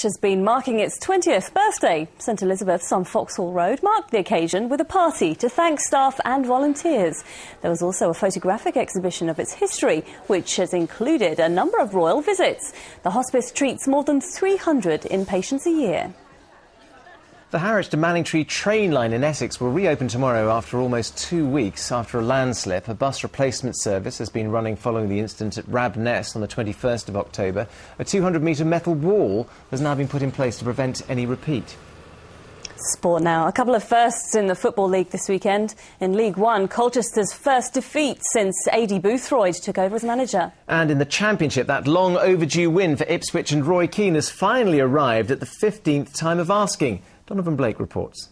has been marking its 20th birthday. St Elizabeth's on Foxhall Road marked the occasion with a party to thank staff and volunteers. There was also a photographic exhibition of its history, which has included a number of royal visits. The hospice treats more than 300 inpatients a year. The Harwich to Manningtree train line in Essex will reopen tomorrow after almost 2 weeks after a landslip. A bus replacement service has been running following the incident at Rabness on the 21st of October. A 200-metre metal wall has now been put in place to prevent any repeat. Sport now. A couple of firsts in the Football League this weekend. In League One, Colchester's first defeat since A.D. Boothroyd took over as manager. And in the Championship, that long overdue win for Ipswich and Roy Keane has finally arrived at the 15th time of asking. Donovan Blake reports.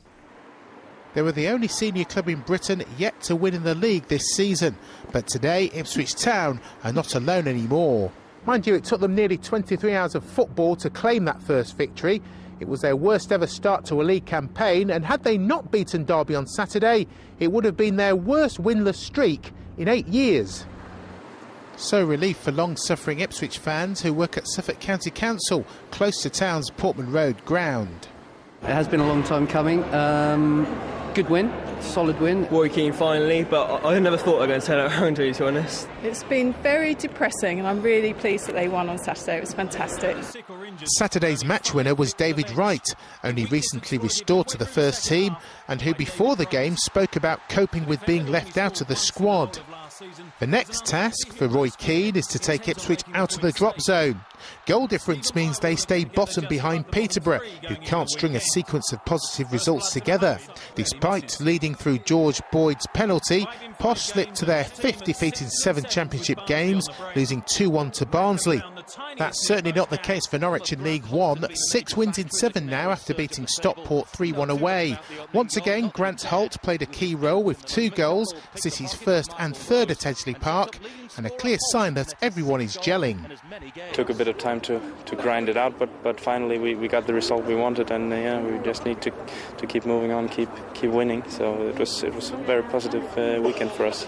They were the only senior club in Britain yet to win in the league this season. But today, Ipswich Town are not alone anymore. Mind you, it took them nearly 23 hours of football to claim that first victory. It was their worst ever start to a league campaign, and had they not beaten Derby on Saturday, it would have been their worst winless streak in 8 years. So relief for long-suffering Ipswich fans who work at Suffolk County Council, close to town's Portman Road ground. It has been a long time coming. Good win, solid win. Roy Keane finally, but I never thought they were going to turn it around, to be honest. It's been very depressing, and I'm really pleased that they won on Saturday. It was fantastic. Saturday's match winner was David Wright, only recently restored to the first team, and who before the game spoke about coping with being left out of the squad. The next task for Roy Keane is to take Ipswich out of the drop zone. Goal difference means they stay bottom behind Peterborough, who can't string a sequence of positive results together. Despite leading through George Boyd's penalty, Posh slipped to their 5th defeat in 7 championship games, losing 2-1 to Barnsley. That's certainly not the case for Norwich in League One. 6 wins in 7 now after beating Stockport 3-1 away. Once again, Grant Holt played a key role with 2 goals, City's first and third at Edgeley Park, and a clear sign that everyone is gelling. Took a bit of time to grind it out, but finally we got the result we wanted, and we just need to keep moving on, keep winning. So it was a very positive weekend for us.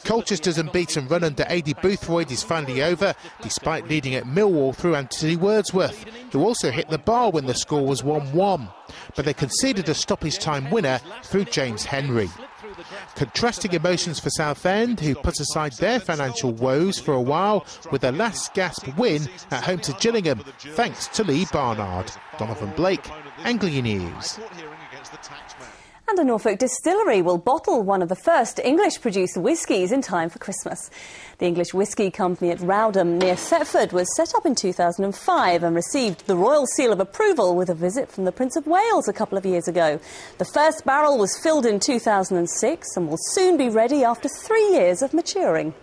Colchester's unbeaten run under A.D. Boothroyd is finally over, despite leading at Millwall through Anthony Wordsworth, who also hit the bar when the score was 1-1. But they conceded a stoppage-time winner through James Henry. Contrasting emotions for Southend, who put aside their financial woes for a while with a last-gasp win at home to Gillingham, thanks to Lee Barnard. Donovan Blake, Anglia News. And a Norfolk distillery will bottle one of the first English-produced whiskies in time for Christmas. The English Whisky Company at Rowdham near Thetford was set up in 2005 and received the Royal Seal of Approval with a visit from the Prince of Wales a couple of years ago. The first barrel was filled in 2006 and will soon be ready after 3 years of maturing.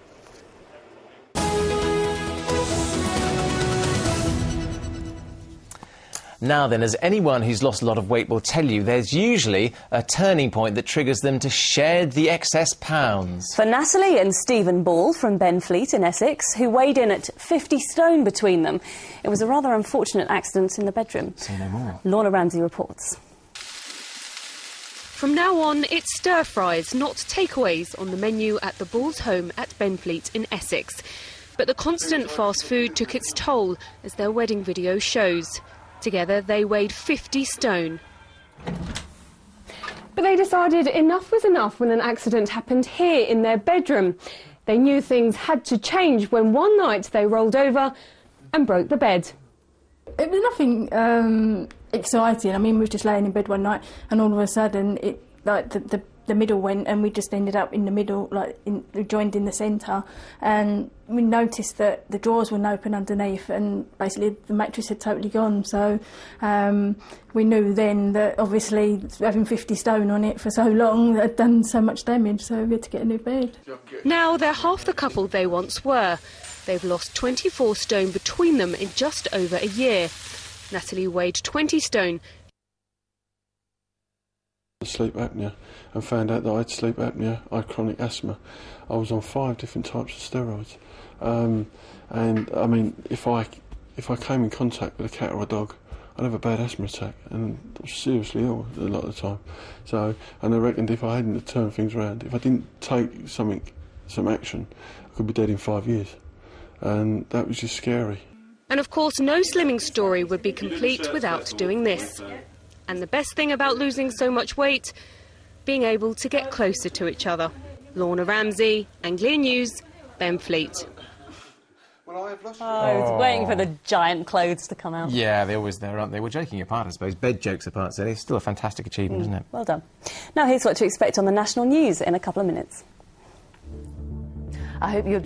Now then, as anyone who's lost a lot of weight will tell you, there's usually a turning point that triggers them to shed the excess pounds. For Natalie and Stephen Ball from Benfleet in Essex, who weighed in at 50 stone between them, it was a rather unfortunate accident in the bedroom. Say no more. Lorna Ramsey reports. From now on, it's stir-fries, not takeaways, on the menu at the Balls' home at Benfleet in Essex. But the constant fast food took its toll, as their wedding video shows. Together, they weighed 50 stone. But they decided enough was enough when an accident happened here in their bedroom. They knew things had to change when one night they rolled over and broke the bed. It was nothing exciting. I mean, we were just laying in bed one night and all of a sudden the middle went, and we just ended up in the middle, joined in the centre, and we noticed that the drawers were open underneath, and basically the mattress had totally gone. So we knew then that obviously having 50 stone on it for so long had done so much damage, so we had to get a new bed. Now they're half the couple they once were. They've lost 24 stone between them in just over a year. Natalie weighed 20 stone. Sleep apnea, and found out that I had sleep apnea, I had chronic asthma. I was on 5 different types of steroids, and I mean, if I came in contact with a cat or a dog, I'd have a bad asthma attack, and I was seriously ill a lot of the time. So, and I reckoned if I hadn't turned things around, if I didn't take some action, I could be dead in 5 years, and that was just scary. And of course, no slimming story would be complete without doing this. And the best thing about losing so much weight, being able to get closer to each other. Lorna Ramsey, Anglia News, Benfleet. I was waiting for the giant clothes to come out. Yeah, they're always there, aren't they? We're joking apart, I suppose. Bed jokes apart, so it's still a fantastic achievement, isn't it? Well done. Now here's what to expect on the national news in a couple of minutes. I hope you'll